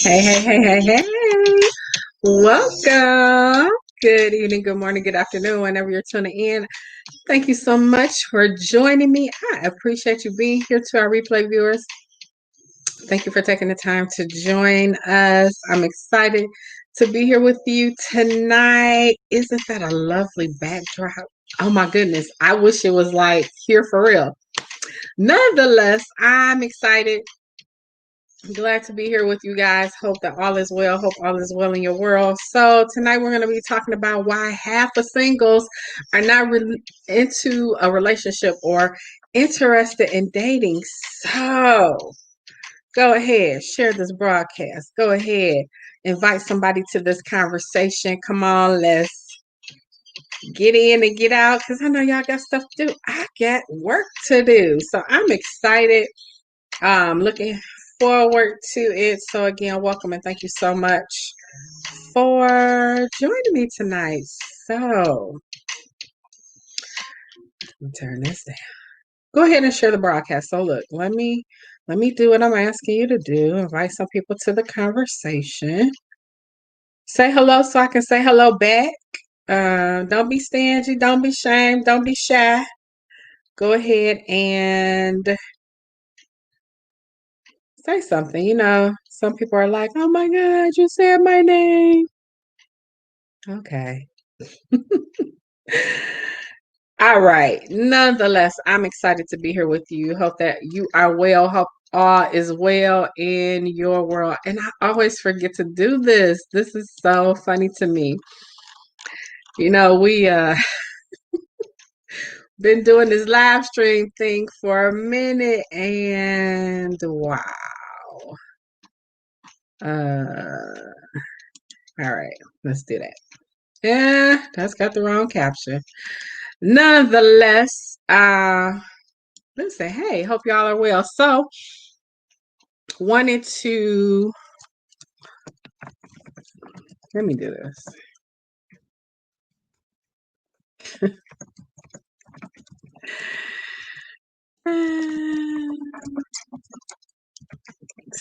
Hey, hey, hey, hey, hey. Welcome. Good evening, good morning, good afternoon, whenever you're tuning in. Thank you so much for joining me. I appreciate you being here. To our replay viewers, thank you for taking the time to join us. I'm excited to be here with you tonight. Isn't that a lovely backdrop? Oh my goodness. I wish it was like here for real. Nonetheless, I'm excited. Glad to be here with you guys. Hope that all is well. Hope all is well in your world. So tonight we're going to be talking about why half of singles are not into a relationship or interested in dating. So go ahead, share this broadcast. Go ahead, invite somebody to this conversation. Come on, let's get in and get out, because I know y'all got stuff to do. I got work to do. So I'm excited. Looking forward to it. So again, welcome and thank you so much for joining me tonight. So let me turn this down. Go ahead and share the broadcast. So look, let me do what I'm asking you to do. Invite some people to the conversation. Say hello so I can say hello back. Don't be stingy, don't be ashamed, don't be shy. Go ahead and say something. You know, some people are like, oh my God, you said my name. Okay. All right. Nonetheless, I'm excited to be here with you. Hope that you are well. Hope all is well in your world. And I always forget to do this. This is so funny to me. You know, we been doing this live stream thing for a minute, and wow. All right, let's do that. Yeah, that's got the wrong caption. Nonetheless, let's say, hey, hope y'all are well. So, wanted to, let me do this.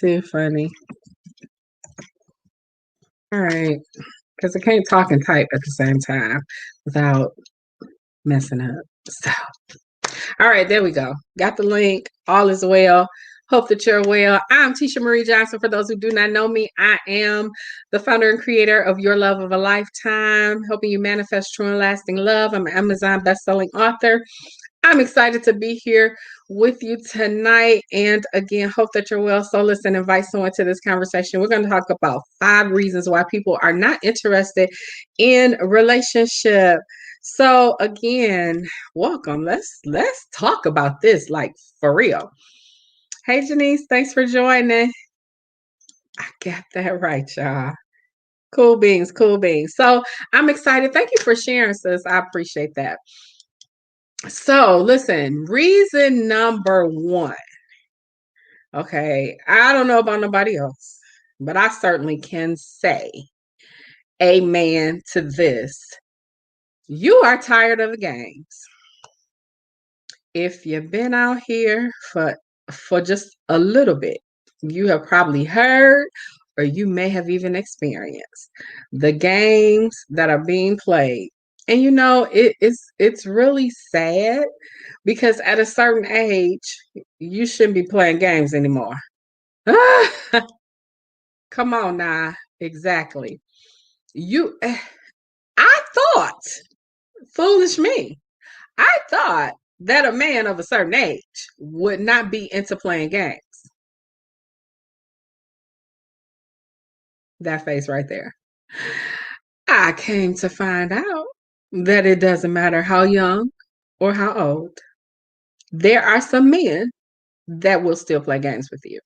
Too funny. All right, because I can't talk and type at the same time without messing up. So, all right, there we go. Got the link. All is well. Hope that you're well. I'm Tisha Marie Johnson. For those who do not know me, I am the founder and creator of Your Love of a Lifetime, helping you manifest true and lasting love. I'm an Amazon bestselling author. I'm excited to be here with you tonight. And again, hope that you're well. So listen, invite someone to this conversation. We're going to talk about 5 reasons why people are not interested in a relationship. So again, welcome. Let's talk about this like for real. Hey Janice, thanks for joining. I got that right, y'all. Cool beans, cool beans. So I'm excited. Thank you for sharing, sis. I appreciate that. So listen, reason number 1. Okay, I don't know about nobody else, but I certainly can say amen to this. You are tired of the games. If you've been out here for just a little bit, you have probably heard or you may have even experienced the games that are being played. And you know, it's really sad because at a certain age, you shouldn't be playing games anymore. Come on now. Exactly. I thought, foolish me, I thought that a man of a certain age would not be into playing games. That face right there. I came to find out that it doesn't matter how young or how old. There are some men that will still play games with you.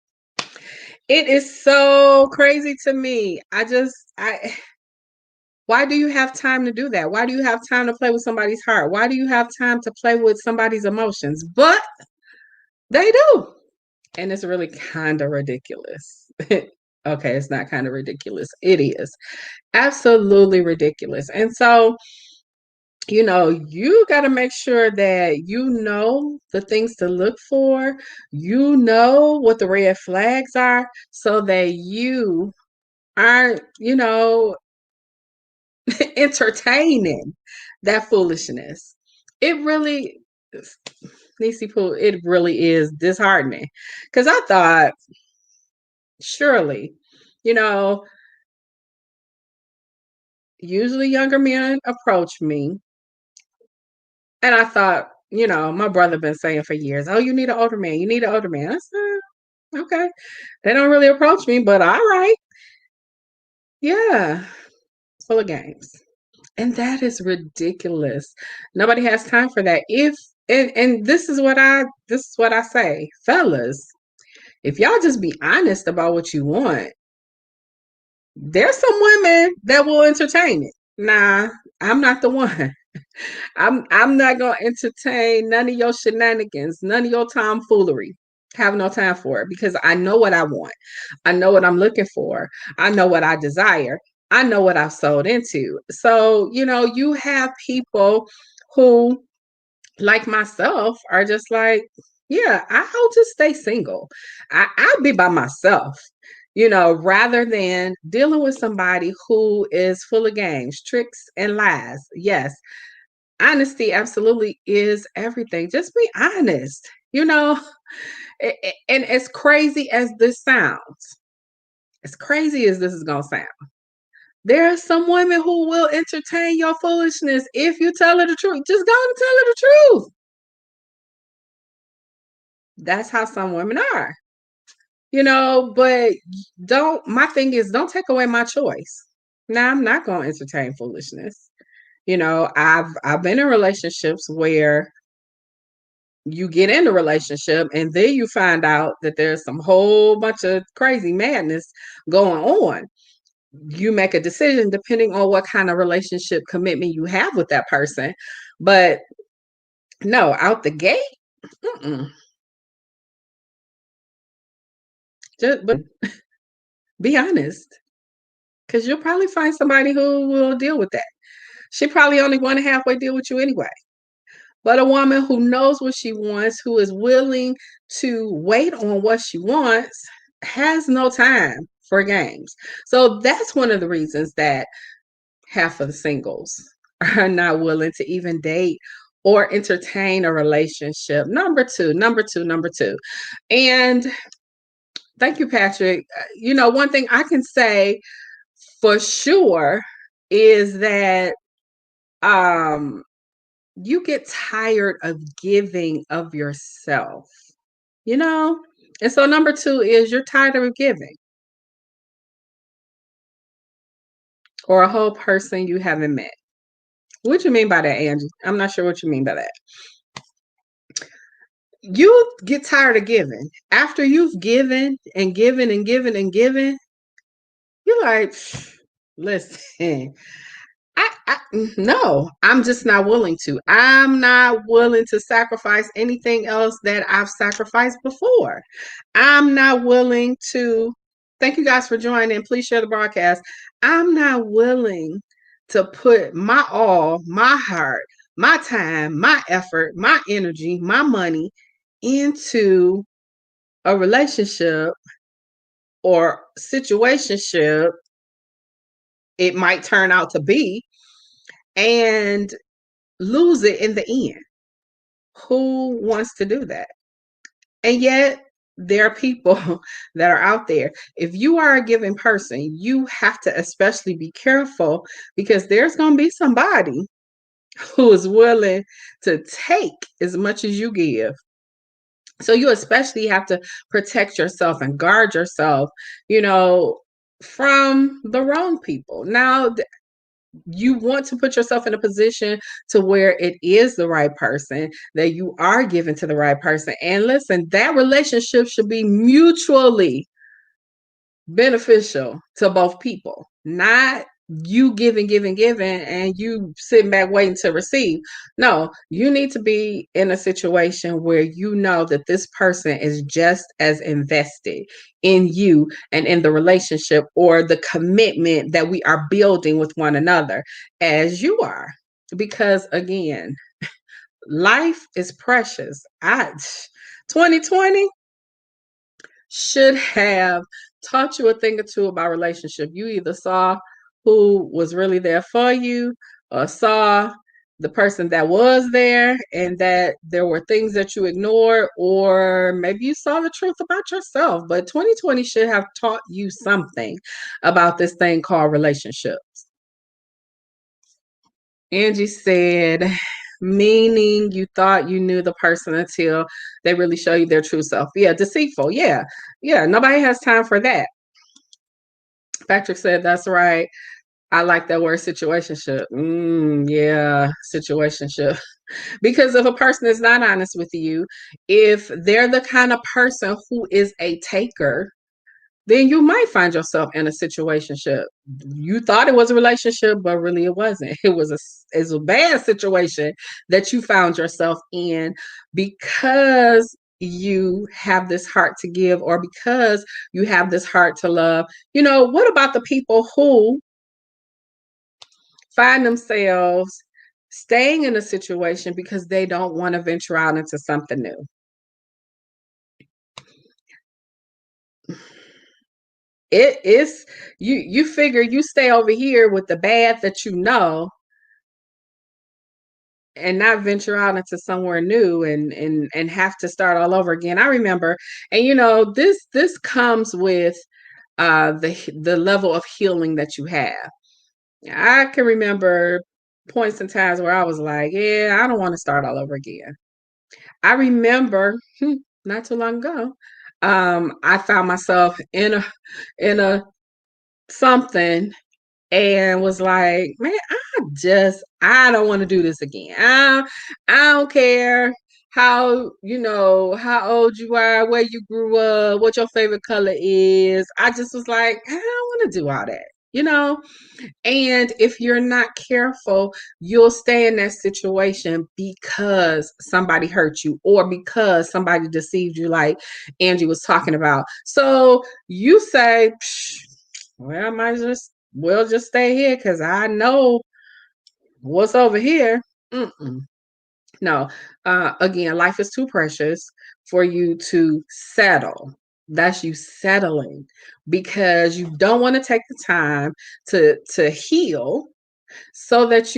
It is so crazy to me. Why do you have time to do that? Why do you have time to play with somebody's heart? Why do you have time to play with somebody's emotions? But they do. And it's really kind of ridiculous. Okay, it's not kind of ridiculous. It is absolutely ridiculous. And so You got to make sure that you know the things to look for. You know what the red flags are so that you aren't, entertaining that foolishness. It really, Nisi Poo, it really is disheartening because I thought, surely, you know, usually younger men approach me, and I thought, my brother been saying for years, "Oh, you need an older man. You need an older man." I said, "Okay." They don't really approach me, but all right. Yeah, full of games. And that is ridiculous. Nobody has time for that. If and this is what I say, fellas, if y'all just be honest about what you want, there's some women that will entertain it. Nah, I'm not the one. I'm not gonna entertain none of your shenanigans, none of your tomfoolery. Have no time for it because I know what I want. I know what I'm looking for. I know what I desire. I know what I've sold into. So, you have people who, like myself, are just like, yeah, I'll just stay single. I'll be by myself, rather than dealing with somebody who is full of games, tricks, and lies. Yes, honesty absolutely is everything. Just be honest, and as crazy as this sounds, as crazy as this is going to sound, there are some women who will entertain your foolishness if you tell her the truth. Just go and tell her the truth. That's how some women are, but my thing is, don't take away my choice. Now, I'm not going to entertain foolishness. I've been in relationships where you get in a relationship and then you find out that there's some whole bunch of crazy madness going on. You make a decision depending on what kind of relationship commitment you have with that person. But no, out the gate, mm-mm. But be honest, because you'll probably find somebody who will deal with that. She probably only want to halfway deal with you anyway. But a woman who knows what she wants, who is willing to wait on what she wants, has no time for games. So that's one of the reasons that half of the singles are not willing to even date or entertain a relationship. Number two, number two, number two. And thank you, Patrick. One thing I can say for sure is that you get tired of giving of yourself, you know? And so number two is you're tired of giving, or a whole person you haven't met. What you mean by that, Angie? I'm not sure what you mean by that. You get tired of giving. After you've given and given and given and given, you're like, listen, no, I'm just not willing to. I'm not willing to sacrifice anything else that I've sacrificed before. I'm not willing to. Thank you guys for joining. Please share the broadcast. I'm not willing to put my all, my heart, my time, my effort, my energy, my money into a relationship or situationship it might turn out to be, and lose it in the end. Who wants to do that? And yet, there are people that are out there. If you are a giving person, you have to especially be careful because there's going to be somebody who is willing to take as much as you give. So you especially have to protect yourself and guard yourself, from the wrong people. Now, you want to put yourself in a position to where it is the right person, that you are given to the right person. And listen, that relationship should be mutually beneficial to both people, not you giving, and you sitting back waiting to receive. No, you need to be in a situation where you know that this person is just as invested in you and in the relationship or the commitment that we are building with one another as you are. because again, life is precious. 2020 should have taught you a thing or two about relationship. You either saw who was really there for you or saw the person that was there and that there were things that you ignored, or maybe you saw the truth about yourself. But 2020 should have taught you something about this thing called relationships. Angie said, meaning you thought you knew the person until they really show you their true self. Yeah, deceitful. Yeah. Yeah. Nobody has time for that. Patrick said, that's right. I like that word situationship. Yeah, situationship. Because if a person is not honest with you, if they're the kind of person who is a taker, then you might find yourself in a situationship. You thought it was a relationship, but really it wasn't. It's a bad situation that you found yourself in because you have this heart to give, or because you have this heart to love. What about the people who find themselves staying in a situation because they don't want to venture out into something new? It is you figure you stay over here with the bad that and not venture out into somewhere new and have to start all over again. I remember, and this comes with the level of healing that you have. I can remember points and times where I was like, yeah, I don't want to start all over again. I remember not too long ago, I found myself in a something and was like, man, I don't want to do this again. I don't care how old you are, where you grew up, what your favorite color is. I just was like, I don't want to do all that. And if you're not careful, you'll stay in that situation because somebody hurt you or because somebody deceived you, like Angie was talking about. So you say, well, I might just stay here because I know what's over here. Mm-mm. No, again, life is too precious for you to settle. That's you settling because you don't want to take the time to heal so that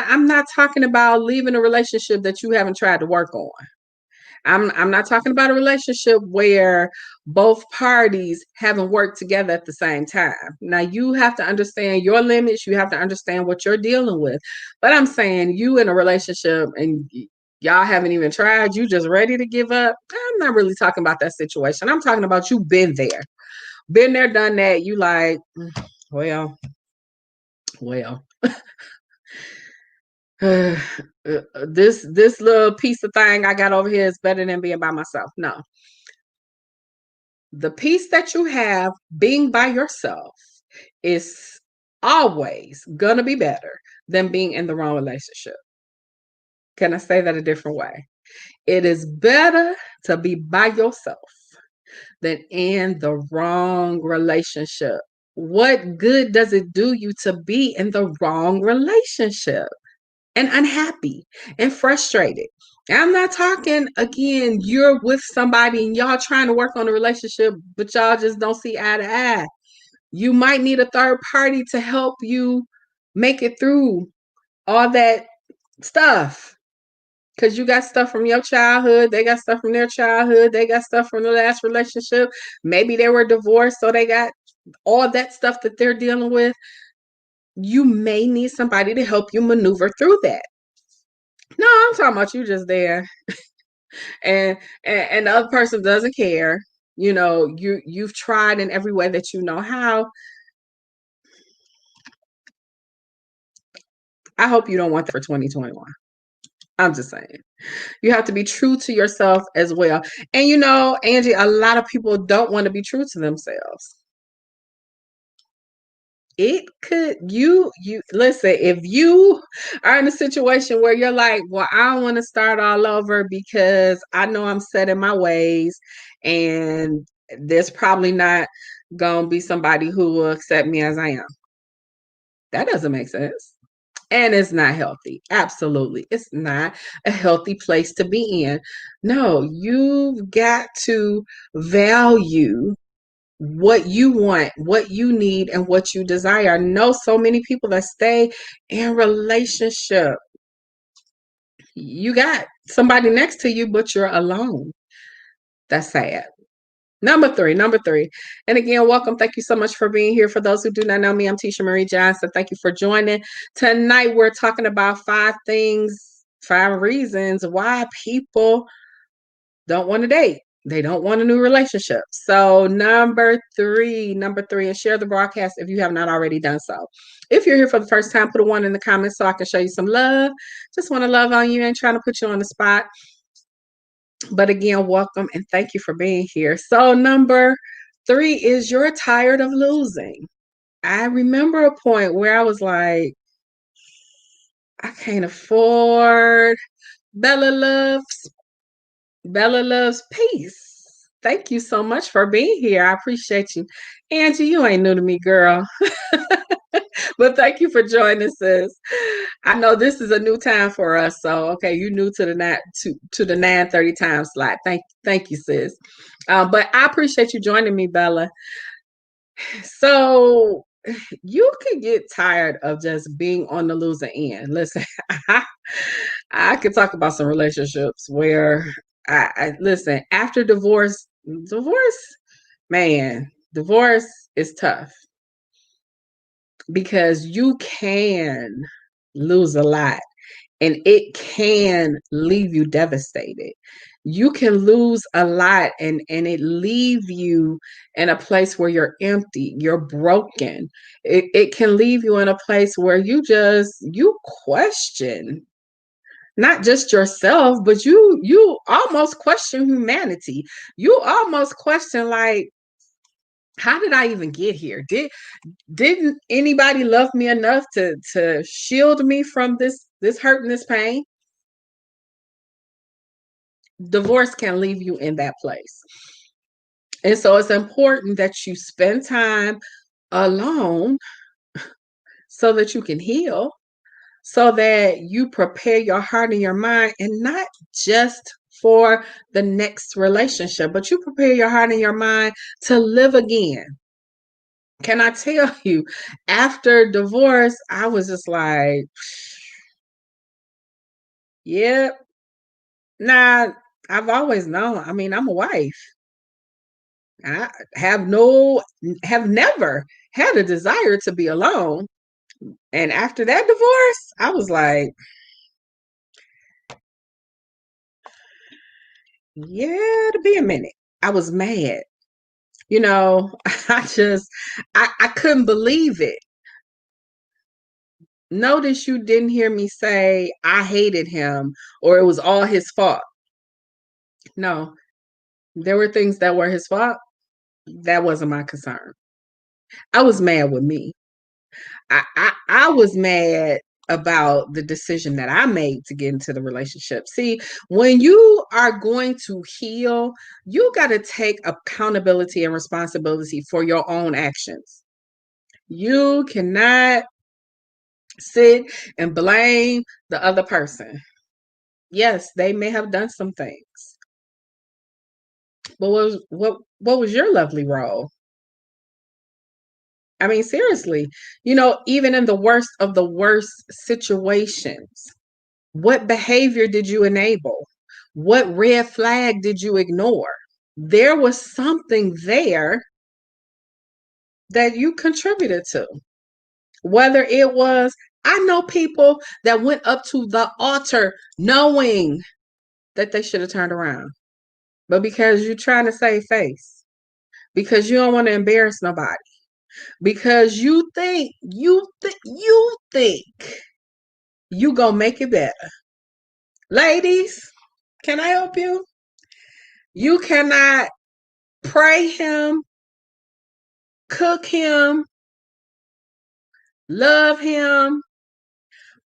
I'm not talking about leaving a relationship that you haven't tried to work on. I'm not talking about a relationship where both parties haven't worked together at the same time. Now you have to understand your limits, you have to understand what you're dealing with. But I'm saying you in a relationship and y'all haven't even tried, you just ready to give up. I'm not really talking about that situation. I'm talking about you been there. Been there, done that. You like, well, well. This little piece of thing I got over here is better than being by myself. No, the peace that you have being by yourself is always gonna be better than being in the wrong relationship. Can I say that a different way? It is better to be by yourself than in the wrong relationship. What good does it do you to be in the wrong relationship and unhappy and frustrated? I'm not talking again, you're with somebody and y'all trying to work on a relationship, but y'all just don't see eye to eye. You might need a third party to help you make it through all that stuff. Because you got stuff from your childhood, they got stuff from their childhood, they got stuff from the last relationship. Maybe they were divorced, so they got all that stuff that they're dealing with. You may need somebody to help you maneuver through that. No, I'm talking about you just there and the other person doesn't care. You've tried in every way that you know how. I hope you don't want that for 2021. I'm just saying. You have to be true to yourself as well. And Angie, a lot of people don't want to be true to themselves. It could you listen, if you are in a situation where you're like, well, I don't want to start all over because I know I'm set in my ways and there's probably not gonna be somebody who will accept me as I am. That doesn't make sense. And it's not healthy. Absolutely. It's not a healthy place to be in. No, you've got to value what you want, what you need, and what you desire. I know so many people that stay in relationship. You got somebody next to you, but you're alone. That's sad. Number three. And again, welcome. Thank you so much for being here. For those who do not know me, I'm Tisha Marie Johnson. Thank you for joining. Tonight, we're talking about 5 reasons why people don't want to date. They don't want a new relationship. So number three, and share the broadcast if you have not already done so. If you're here for the first time, put a 1 in the comments so I can show you some love. Just want to love on you and trying to put you on the spot. But again, welcome and thank you for being here. So number 3 is you're tired of losing. I remember a point where I was like, I can't afford. Bella loves peace. Thank you so much for being here. I appreciate you. Angie, you ain't new to me, girl. But thank you for joining, sis. I know this is a new time for us. So okay, you new to the 9:30 time slot. Thank you, sis. But I appreciate you joining me, Bella. So you could get tired of just being on the losing end. Listen, I could talk about some relationships where I listen after divorce is tough because you can lose a lot and it can leave you devastated. You can lose a lot and it leave you in a place where you're empty, you're broken. It can leave you in a place where you question not just yourself, but you almost question humanity. You almost question like, how did I even get here? Didn't anybody love me enough to shield me from this hurt and this pain? Divorce can leave you in that place. And so it's important that you spend time alone so that you can heal, so that you prepare your heart and your mind, and not just for the next relationship, but you prepare your heart and your mind to live again. Can I tell you, after divorce, I was just like, yep. Nah, I've always known. I mean, I'm a wife. I have never had a desire to be alone. And after that divorce, I was like, yeah, to be a minute. I was mad. You know, I couldn't believe it. Notice you didn't hear me say I hated him or it was all his fault. No, there were things that were his fault. That wasn't my concern. I was mad with me. I was mad about the decision that I made to get into the relationship. See, when you are going to heal, you got to take accountability and responsibility for your own actions. You cannot sit and blame the other person. Yes, they may have done some things, but what was your lovely role? I mean, seriously, even in the worst of the worst situations, what behavior did you enable? What red flag did you ignore? There was something there that you contributed to. Whether it was, I know people that went up to the altar knowing that they should have turned around. But because you're trying to save face, because you don't want to embarrass nobody, because you think you gonna make it better. Ladies, can I help you? You cannot pray him, cook him, love him,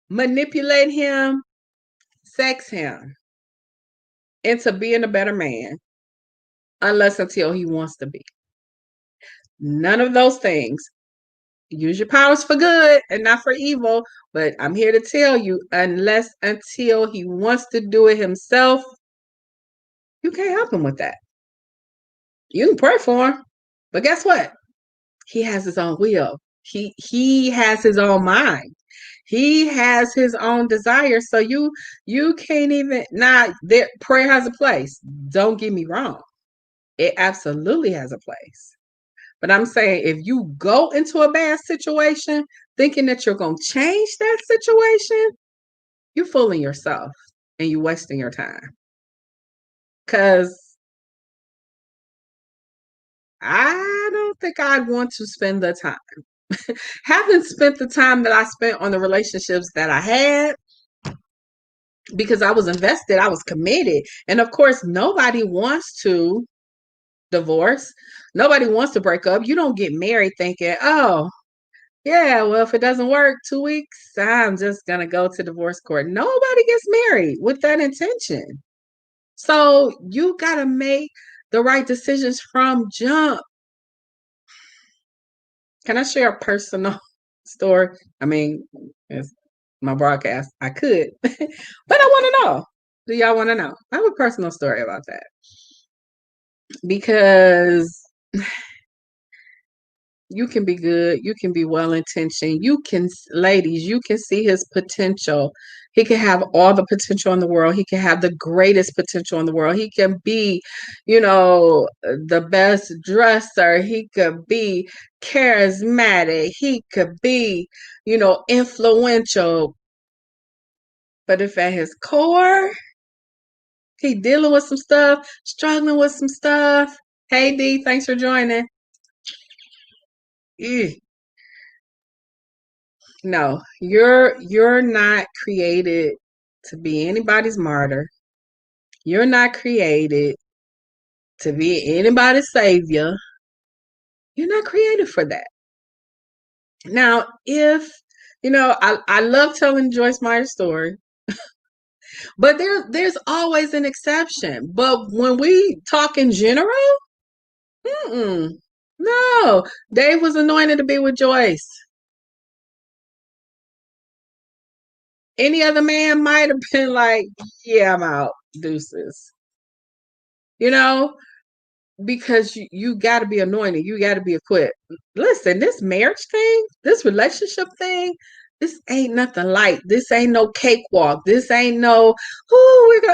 manipulate him, sex him into being a better man unless until he wants to be. None of those things. use your powers for good and not for evil. But I'm here to tell you, until he wants to do it himself, you can't help him with that. You can pray for him, but guess what? He has his own will. He has his own mind. He has his own desire. So you can't even there prayer has a place. Don't get me wrong. It absolutely has a place. But I'm saying if you go into a bad situation thinking that you're going to change that situation, you're fooling yourself and you're wasting your time. Because I don't think I'd want to spend the time. Haven't spent the time that I spent on the relationships that I had because I was invested, I was committed. And of course, nobody wants to divorce. Nobody wants to break up. You don't get married thinking, oh, yeah, well, if it doesn't work 2 weeks, I'm just going to go to divorce court. Nobody gets married with that intention. So you got to make the right decisions from jump. Can I share a personal story? I mean, it's my broadcast. I could, but I want to know. Do y'all want to know? I have a personal story about that because you can be good, you can be well intentioned, ladies, you can see his potential. He can have all the potential in the world. He can have the greatest potential in the world. He can be, the best dresser. He could be charismatic. He could be, influential. But if at his core, he dealing with some stuff, struggling with some stuff. Hey D, thanks for joining. Ew. No, you're not created to be anybody's martyr. You're not created to be anybody's savior. You're not created for that. Now, if I love telling Joyce Meyer's story, but there's always an exception. But when we talk in general, no, Dave was anointed to be with Joyce. Any other man might have been like, yeah, I'm out, deuces. Because you got to be anointed. You got to be equipped. Listen, this marriage thing, this relationship thing, this ain't nothing light. This ain't no cakewalk. This ain't no,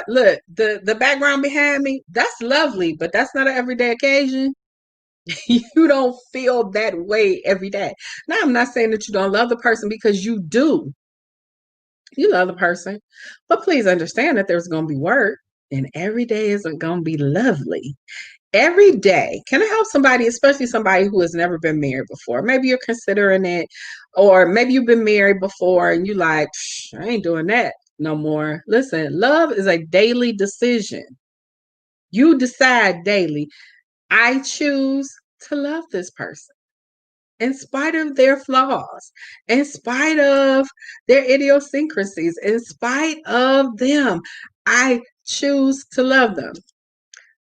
look, the background behind me, that's lovely, but that's not an everyday occasion. You don't feel that way every day. Now, I'm not saying that you don't love the person because you do. You love the person, but please understand that there's going to be work and every day isn't going to be lovely. Every day. Can I help somebody, especially somebody who has never been married before? Maybe you're considering it, or maybe you've been married before and you like, I ain't doing that no more. Listen, love is a daily decision. You decide daily. I choose to love this person in spite of their flaws, in spite of their idiosyncrasies, in spite of them. I choose to love them.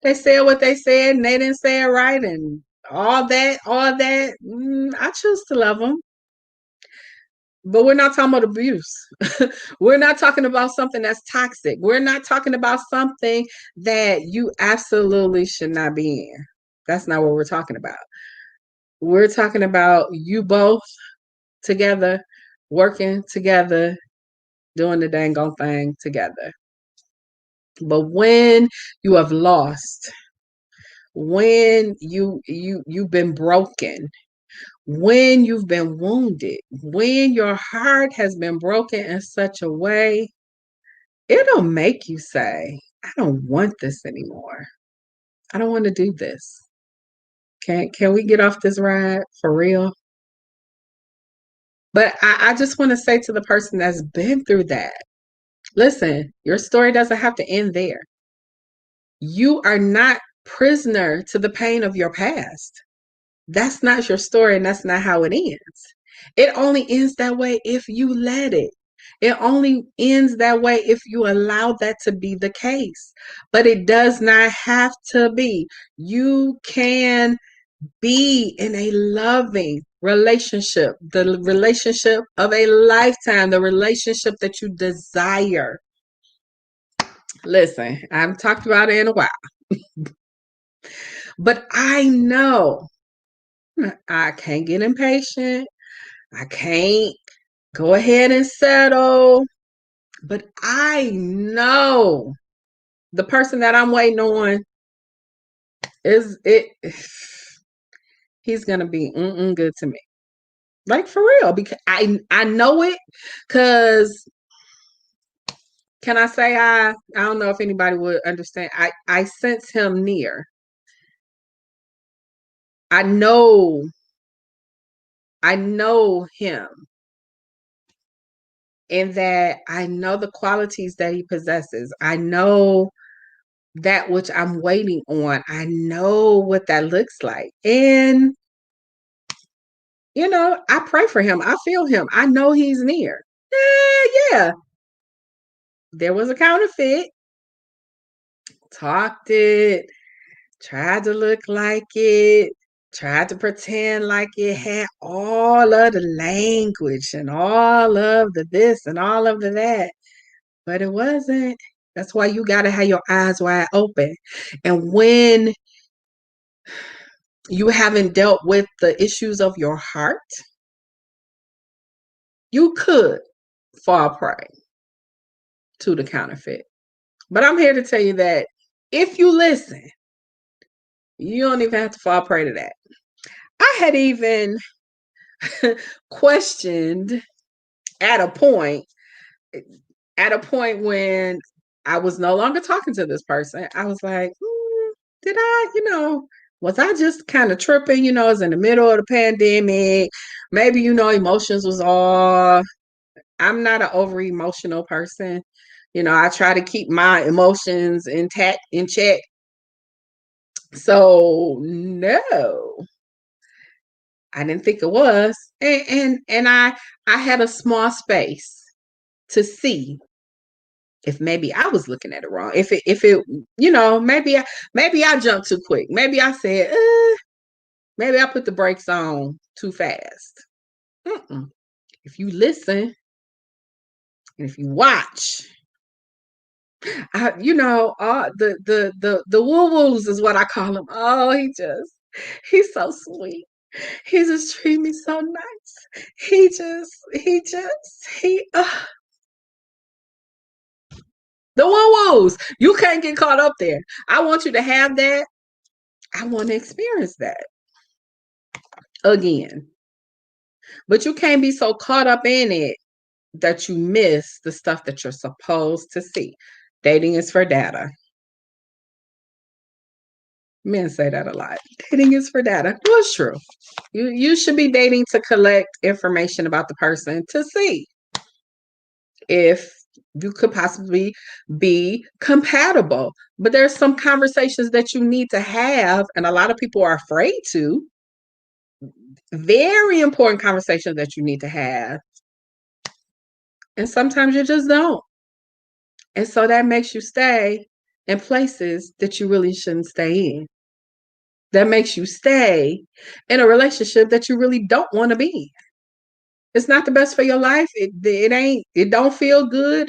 They said what they said and they didn't say it right and all that. I choose to love them. But we're not talking about abuse. We're not talking about something that's toxic. We're not talking about something that you absolutely should not be in. That's not what we're talking about. We're talking about you both together, working together, doing the dang on thing together. But when you have lost, when you've been broken, when you've been wounded, when your heart has been broken in such a way, it'll make you say, I don't want this anymore. I don't want to do this. Can we get off this ride for real? But I just want to say to the person that's been through that, listen, your story doesn't have to end there. You are not prisoner to the pain of your past. That's not your story and that's not how it ends. It only ends that way if you let it. It only ends that way if you allow that to be the case. But it does not have to be. You can be in a loving, relationship, the relationship of a lifetime, the relationship that you desire. Listen, I haven't talked about it in a while, but I know I can't get impatient. I can't go ahead and settle, but I know the person that I'm waiting on is it. He's gonna be good to me, like for real, because I know it. Because can I say I don't know if anybody would understand. I sense him near. I know him, in that I know the qualities that he possesses. I know that which I'm waiting on. I know what that looks like. And, I pray for him. I feel him. I know he's near. Yeah. There was a counterfeit. Talked it. Tried to look like it. Tried to pretend like it had all of the language and all of the this and all of the that. But it wasn't. That's why you got to have your eyes wide open. And when you haven't dealt with the issues of your heart, you could fall prey to the counterfeit. But I'm here to tell you that if you listen, you don't even have to fall prey to that. I had even questioned at a point when I was no longer talking to this person. I was like, did I, was I just kind of tripping? It's in the middle of the pandemic. Maybe, emotions was all. I'm not an over emotional person. I try to keep my emotions intact, in check. So no, I didn't think it was. And I had a small space to see if maybe I was looking at it wrong. If it maybe I jumped too quick. Maybe I said, maybe I put the brakes on too fast. If you listen and if you watch, the woo-woos is what I call him. Oh, he's so sweet. He just treat me so nice. The woo-woos. You can't get caught up there. I want you to have that. I want to experience that again. But you can't be so caught up in it that you miss the stuff that you're supposed to see. Dating is for data. Men say that a lot. Dating is for data. Well, it's true. You should be dating to collect information about the person to see if you could possibly be compatible. But there's some conversations that you need to have, and a lot of people are afraid to. Very important conversations that you need to have. And sometimes you just don't. And so that makes you stay in places that you really shouldn't stay in. That makes you stay in a relationship that you really don't want to be in. It's not the best for your life. It don't feel good.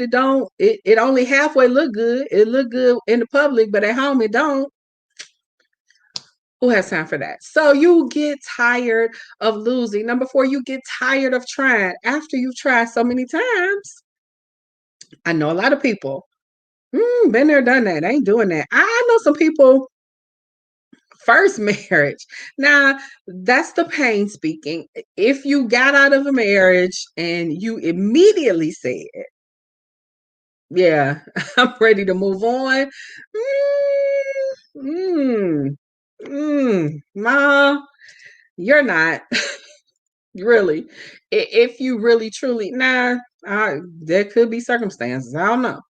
It only halfway look good. It look good in the public, but at home it don't. Who has time for that? So you get tired of losing. Number 4, you get tired of trying. After you've tried so many times, I know a lot of people, been there, done that. Ain't doing that. I know some people, first marriage. Now, that's the pain speaking. If you got out of a marriage and you immediately said, yeah, I'm ready to move on. Ma, you're not. Really. If you really, truly, there could be circumstances. I don't know.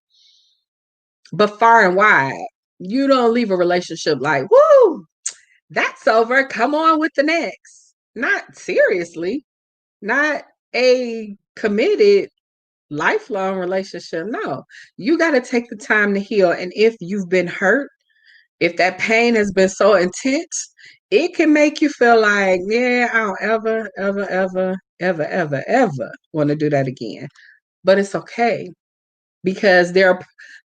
But far and wide, you don't leave a relationship like, woo, that's over. Come on with the next. Not seriously. Not a committed lifelong relationship. No, you got to take the time to heal. And if you've been hurt, if that pain has been so intense, it can make you feel like, yeah, I don't ever want to do that again. But it's okay, because there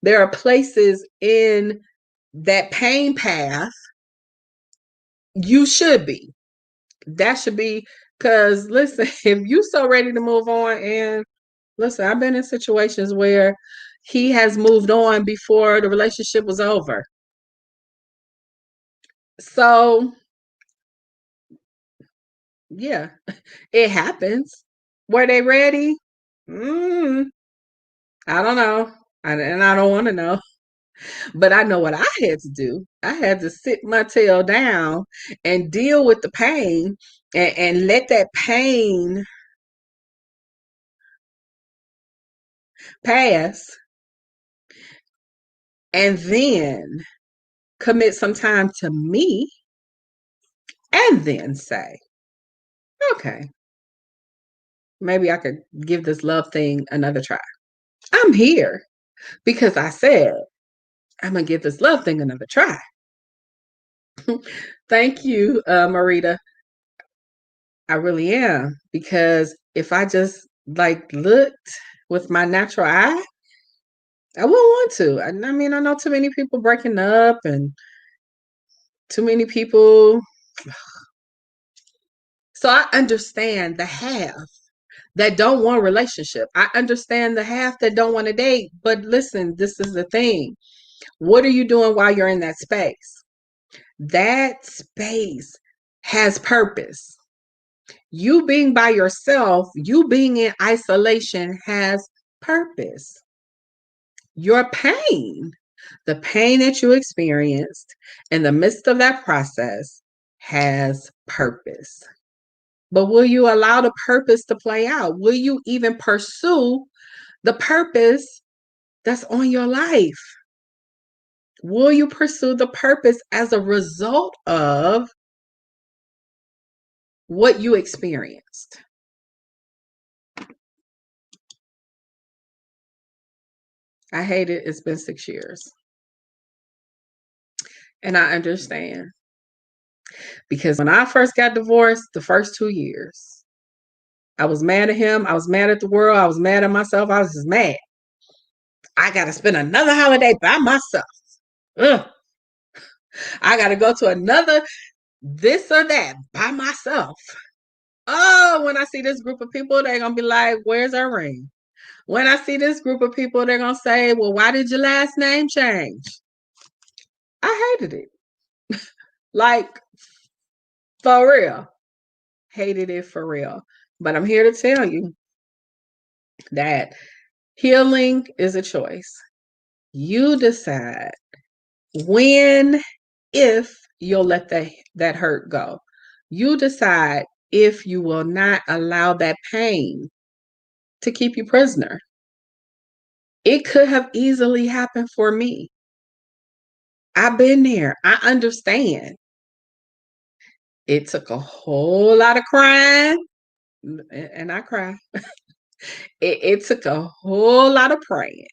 are places in that pain path you should be. That should be, because listen, if you so ready to move on, and listen, I've been in situations where he has moved on before the relationship was over. So yeah, it happens. Were they ready? Mm, I don't know. And I don't want to know. But I know what I had to do. I had to sit my tail down and deal with the pain, and let that pain pass, and then commit some time to me, and then say, okay, maybe I could give this love thing another try. I'm here because I said I'm going to give this love thing another try. Thank you, Marita. I really am. Because if I just like looked with my natural eye, I wouldn't want to. I mean, I know too many people breaking up, and too many people. So I understand the half that don't want a relationship. I understand the half that don't want to date. But listen, this is the thing. What are you doing while you're in that space? That space has purpose. You being by yourself, you being in isolation has purpose. Your pain, the pain that you experienced in the midst of that process, has purpose. But will you allow the purpose to play out? Will you even pursue the purpose that's on your life? Will you pursue the purpose as a result of what you experienced? I hate it. It's been 6 years. And I understand. Because when I first got divorced, the first 2 years, I was mad at him. I was mad at the world. I was mad at myself. I was just mad. I got to spend another holiday by myself. Ugh. I got to go to another this or that by myself. Oh, when I see this group of people, they're going to be like, where's our ring? When I see this group of people, they're going to say, well, why did your last name change? I hated it. Like, for real. Hated it for real. But I'm here to tell you that healing is a choice. You decide when, if you'll let that hurt go. You decide if you will not allow that pain to keep you prisoner. It could have easily happened for me. I've been there. I understand. It took a whole lot of crying, and I cry. It took a whole lot of praying.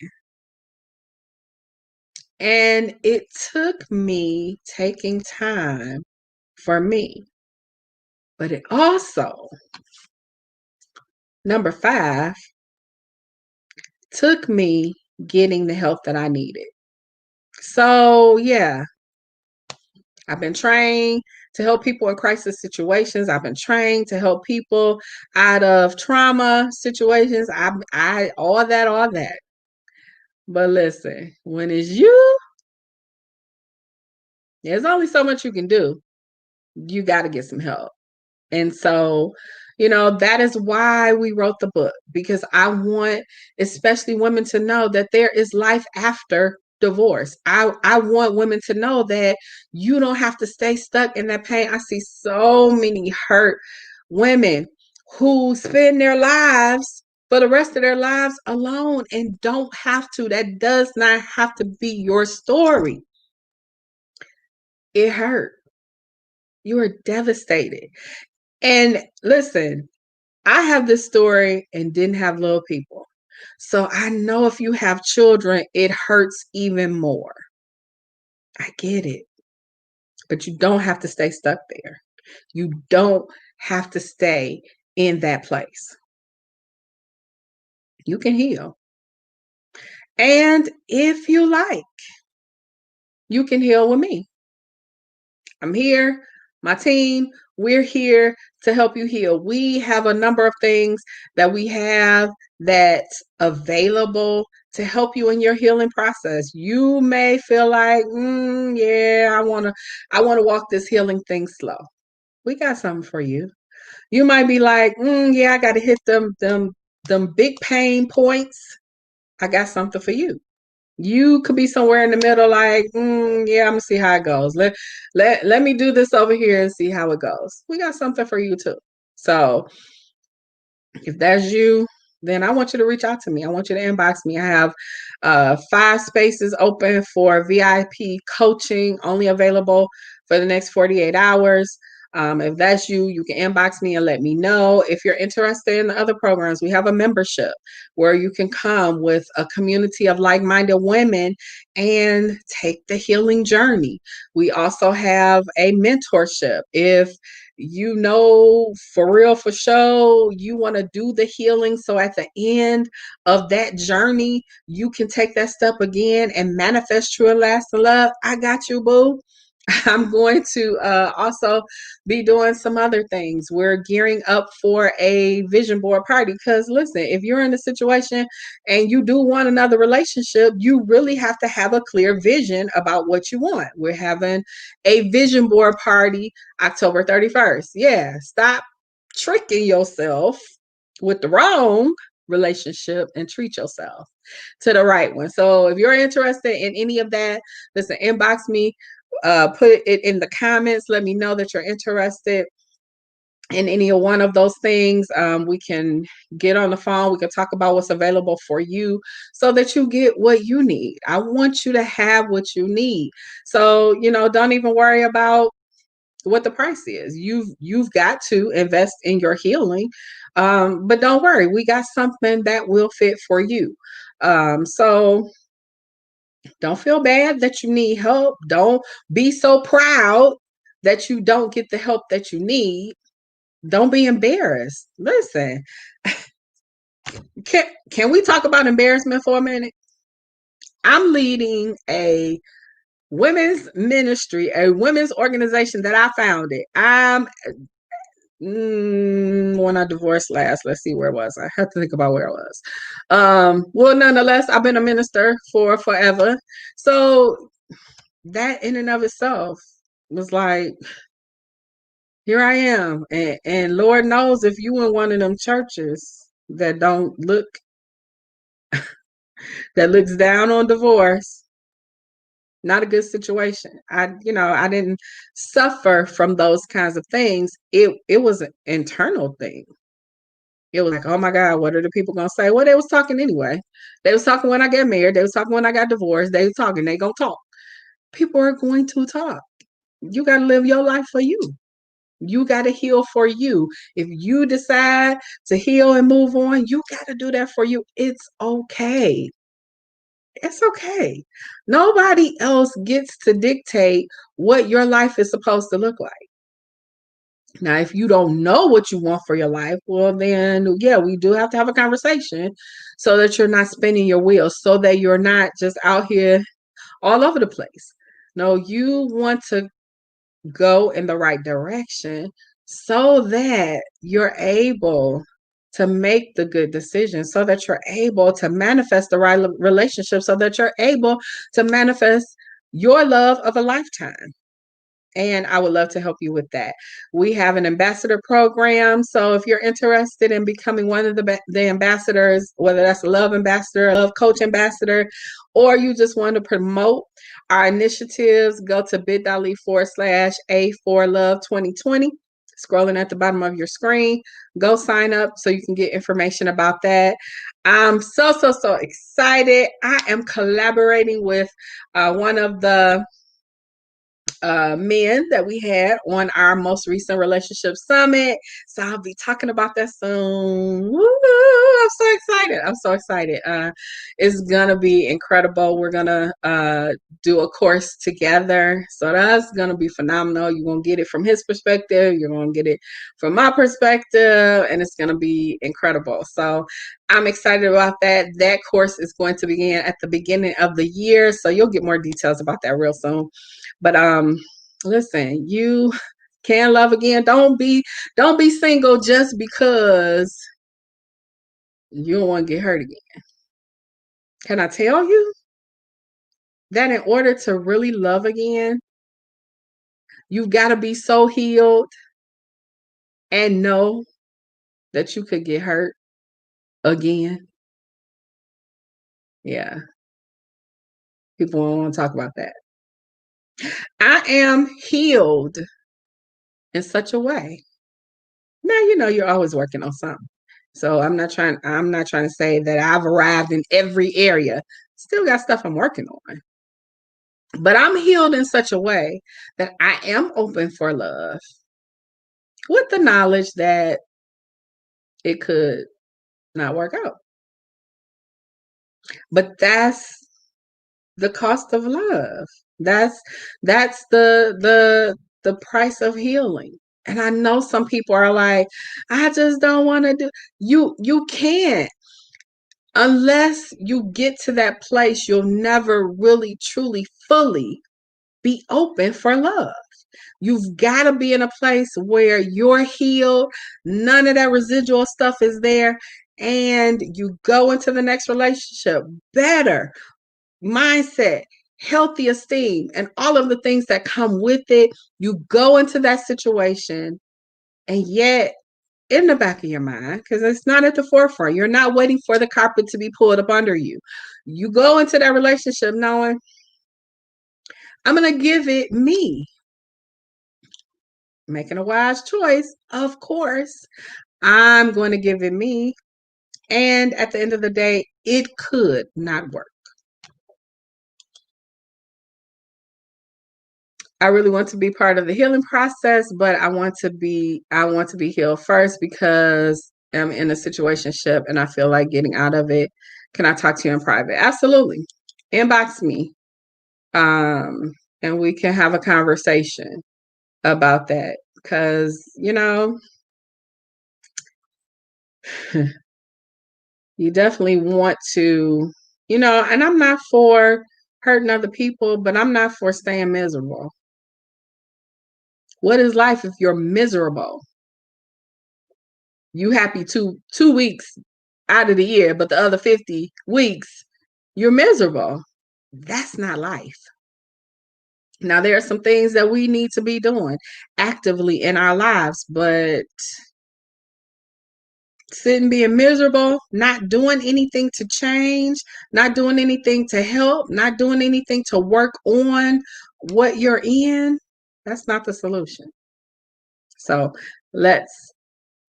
And it took me taking time for me. But it also, number 5, took me getting the help that I needed. So, yeah, I've been trained to help people in crisis situations. I've been trained to help people out of trauma situations. I all that. But listen, when it's you, there's only so much you can do. You got to get some help. And so, that is why we wrote the book, because I want especially women to know that there is life after divorce. I want women to know that you don't have to stay stuck in that pain. I see so many hurt women who spend their lives for the rest of their lives alone, and don't have to. That does not have to be your story. It hurt. You are devastated. And listen, I have this story and didn't have little people. So I know if you have children, it hurts even more. I get it. But you don't have to stay stuck there. You don't have to stay in that place. You can heal. And if you like, you can heal with me. I'm here, my team, we're here to help you heal. We have a number of things that we have that's available to help you in your healing process. You may feel like, yeah, I want to walk this healing thing slow. We got something for you. You might be like, yeah, I got to hit them big pain points. I got something for you. You could be somewhere in the middle, like, yeah, I'm gonna see how it goes. Let me do this over here and see how it goes. We got something for you too. So if that's you, then I want you to reach out to me. I want you to inbox me. I have 5 spaces open for VIP coaching, only available for the next 48 hours. If that's you, you can inbox me and let me know. If you're interested in the other programs, we have a membership where you can come with a community of like-minded women and take the healing journey. We also have a mentorship. If you know for real, for sure, you want to do the healing, so at the end of that journey you can take that step again and manifest true and lasting love, I got you, boo. I'm going to also be doing some other things. We're gearing up for a vision board party because, listen, if you're in a situation and you do want another relationship, you really have to have a clear vision about what you want. We're having a vision board party October 31st. Yeah, stop tricking yourself with the wrong relationship and treat yourself to the right one. So if you're interested in any of that, listen, inbox me, put it in the comments. Let me know that you're interested in any one of those things. We can get on the phone. We can talk about what's available for you so that you get what you need. I want you to have what you need. So, don't even worry about what the price is. You've got to invest in your healing. But don't worry, we got something that will fit for you. So don't feel bad that you need help. Don't be so proud that you don't get the help that you need. Don't be embarrassed. Listen, can we talk about embarrassment for a minute? I'm leading a women's ministry, a women's organization that I founded. When I divorced last, let's see, where was I? Have to think about where I was. Well, nonetheless, I've been a minister for forever. So that in and of itself was like, here I am. And Lord knows if you in one of them churches that don't look, that looks down on divorce, not a good situation. I didn't suffer from those kinds of things. It was an internal thing. It was like, oh my God, what are the people gonna say? Well, they was talking anyway. They was talking when I got married. They was talking when I got divorced. They was talking. They gonna talk. People are going to talk. You gotta live your life for you. You gotta heal for you. If you decide to heal and move on, you gotta do that for you. It's okay. It's okay. Nobody else gets to dictate what your life is supposed to look like. Now, if you don't know what you want for your life, well, then, yeah, we do have to have a conversation so that you're not spinning your wheels, so that you're not just out here all over the place. No, you want to go in the right direction so that you're able to make the good decision, so that you're able to manifest the right relationship, so that you're able to manifest your love of a lifetime. And I would love to help you with that. We have an ambassador program. So if you're interested in becoming one of the ambassadors, whether that's a love ambassador, a love coach ambassador, or you just want to promote our initiatives, go to bit.ly/A4Love 2020. Scrolling at the bottom of your screen, go sign up so you can get information about that. I'm so excited. I am collaborating with one of the men that we had on our most recent relationship summit. So I'll be talking about that soon. Woo! I'm so excited. I'm so excited. It's gonna be incredible. We're gonna do a course together. So that's gonna be phenomenal. You're gonna get it from his perspective, you're gonna get it from my perspective, and it's gonna be incredible. So I'm excited about that. That course is going to begin at the beginning of the year. So you'll get more details about that real soon. But listen, you can love again. Don't be single just because you don't want to get hurt again. Can I tell you that in order to really love again, you've got to be so healed and know that you could get hurt again? Yeah, people don't want to talk about that. I am healed in such a way. Now, you're always working on something. So I'm not trying to say that I've arrived in every area. Still got stuff I'm working on. But I'm healed in such a way that I am open for love with the knowledge that it could not work out. But that's the cost of love. That's the price of healing. And I know some people are like, I just don't want to do. You can't. Unless you get to that place, you'll never really, truly, fully be open for love. You've got to be in a place where you're healed. None of that residual stuff is there. And you go into the next relationship better mindset, healthy esteem, and all of the things that come with it. You go into that situation, and yet in the back of your mind, because it's not at the forefront, you're not waiting for the carpet to be pulled up under you. You go into that relationship knowing, I'm going to give it me. Making a wise choice, of course. I'm going to give it me. And at the end of the day, it could not work. I really want to be part of the healing process, but I want to be healed first because I'm in a situationship and I feel like getting out of it. Can I talk to you in private? Absolutely. Inbox me. And we can have a conversation about that. Because, you definitely want to, and I'm not for hurting other people, but I'm not for staying miserable. What is life if you're miserable? You happy two weeks out of the year, but the other 50 weeks, you're miserable. That's not life. Now, there are some things that we need to be doing actively in our lives, but sitting being miserable, not doing anything to change, not doing anything to help, not doing anything to work on what you're in, that's not the solution. So let's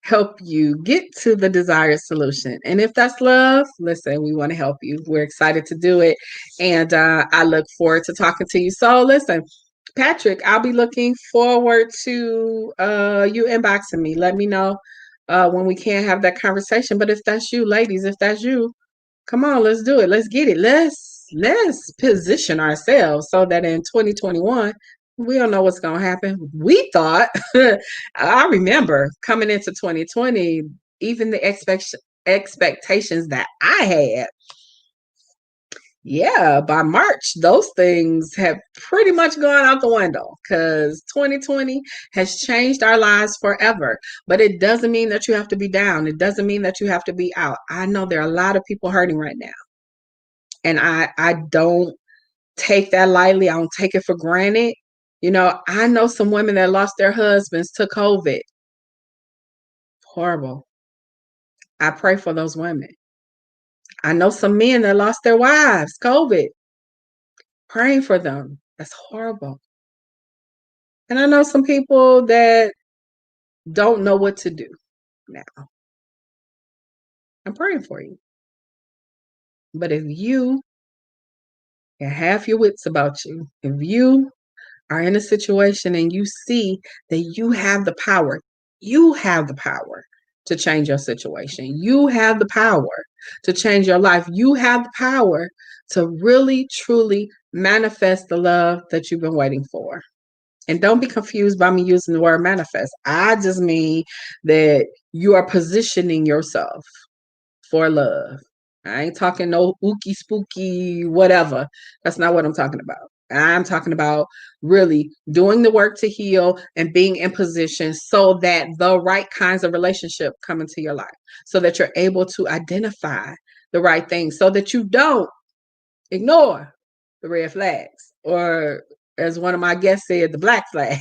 help you get to the desired solution. And if that's love, listen, we want to help you. We're excited to do it. And I look forward to talking to you. So listen, Patrick, I'll be looking forward to you inboxing me. Let me know when we can have that conversation. But if that's you, ladies, if that's you, come on, let's do it. Let's get it. Let's position ourselves so that in 2021, we don't know what's going to happen. We thought, I remember coming into 2020, even the expectations that I had. Yeah, by March, those things have pretty much gone out the window because 2020 has changed our lives forever. But it doesn't mean that you have to be down. It doesn't mean that you have to be out. I know there are a lot of people hurting right now. And I don't take that lightly. I don't take it for granted. I know some women that lost their husbands to COVID. Horrible. I pray for those women. I know some men that lost their wives, COVID. Praying for them. That's horrible. And I know some people that don't know what to do now. I'm praying for you. But if you have half your wits about you, if you are in a situation and you see that you have the power, you have the power to change your situation. You have the power to change your life. You have the power to really, truly manifest the love that you've been waiting for. And don't be confused by me using the word manifest. I just mean that you are positioning yourself for love. I ain't talking no ooky spooky whatever. That's not what I'm talking about. I'm talking about really doing the work to heal and being in position so that the right kinds of relationship come into your life, so that you're able to identify the right things, so that you don't ignore the red flags, or as one of my guests said, the black flag.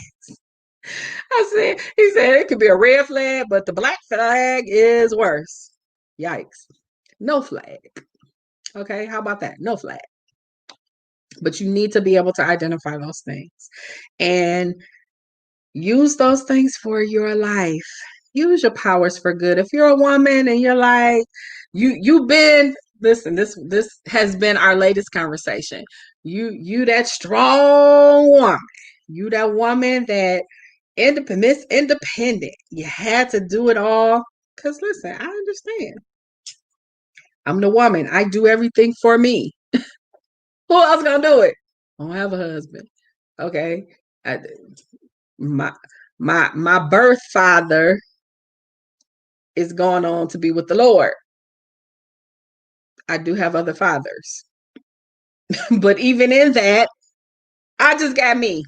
He said it could be a red flag, but the black flag is worse. Yikes. No flag. Okay, how about that? No flag. But you need to be able to identify those things and use those things for your life. Use your powers for good. If you're a woman and you're like, you've been, listen, this has been our latest conversation. You that strong woman. You that woman that independent. You had to do it all. Because listen, I understand. I'm the woman. I do everything for me. Who else gonna do it? I don't have a husband. Okay. I, my my birth father is going on to be with the Lord. I do have other fathers. But even in that, I just got me.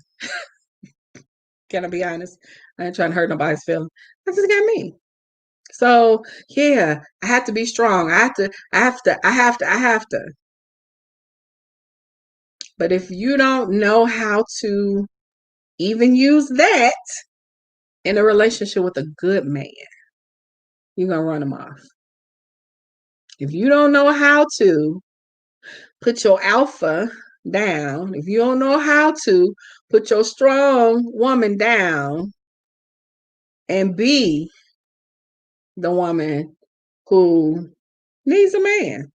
Can I be honest? I ain't trying to hurt nobody's feelings. I just got me. So yeah, I have to be strong. I have to. But if you don't know how to even use that in a relationship with a good man, you're going to run them off. If you don't know how to put your alpha down, if you don't know how to put your strong woman down and be the woman who needs a man,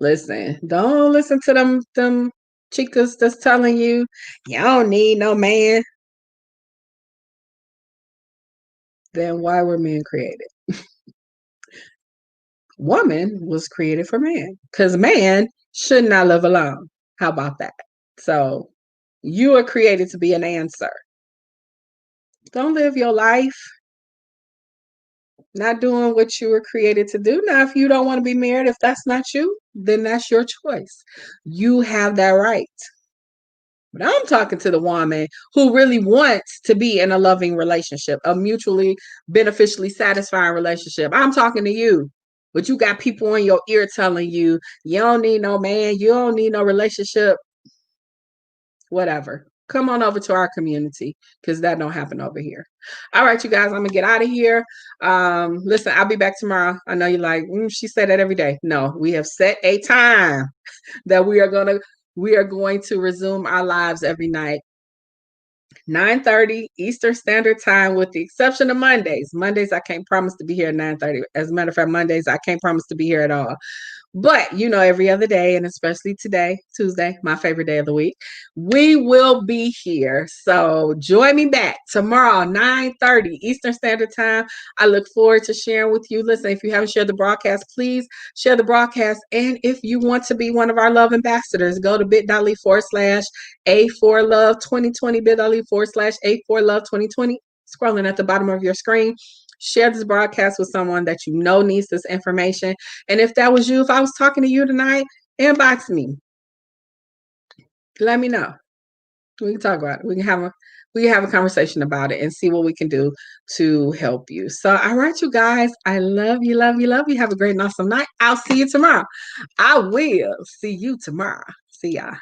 listen, don't listen to them chicas that's telling you don't need no man. Then why were men created? Woman was created for man, because man should not live alone. How about that? So you are created to be an answer. Don't live your life not doing what you were created to do. Now, if you don't want to be married, if that's not you, then that's your choice. You have that right. But I'm talking to the woman who really wants to be in a loving relationship, a mutually beneficially satisfying relationship. I'm talking to you. But you got people in your ear telling you, you don't need no man, you don't need no relationship, whatever. Come on over to our community, because that don't happen over here. All right, you guys, I'm gonna get out of here. Listen, I'll be back tomorrow. I know you're like, she said that every day. No, we have set a time that we are going to resume our lives every night. 9:30 Eastern Standard Time, with the exception of Mondays. Mondays, I can't promise to be here at 9:30. As a matter of fact, Mondays, I can't promise to be here at all. But, every other day, and especially today, Tuesday, my favorite day of the week, we will be here. So join me back tomorrow, 9:30 Eastern Standard Time. I look forward to sharing with you. Listen, if you haven't shared the broadcast, please share the broadcast. And if you want to be one of our love ambassadors, go to bit.ly/A4Love2020, bit.ly/A4Love2020, scrolling at the bottom of your screen. Share this broadcast with someone that you know needs this information. And if that was you, if I was talking to you tonight, inbox me. Let me know. We can talk about it. We can have a conversation about it and see what we can do to help you. So, all right, you guys, I love you, love you, love you. Have a great and awesome night. I'll see you tomorrow. I will see you tomorrow. See ya.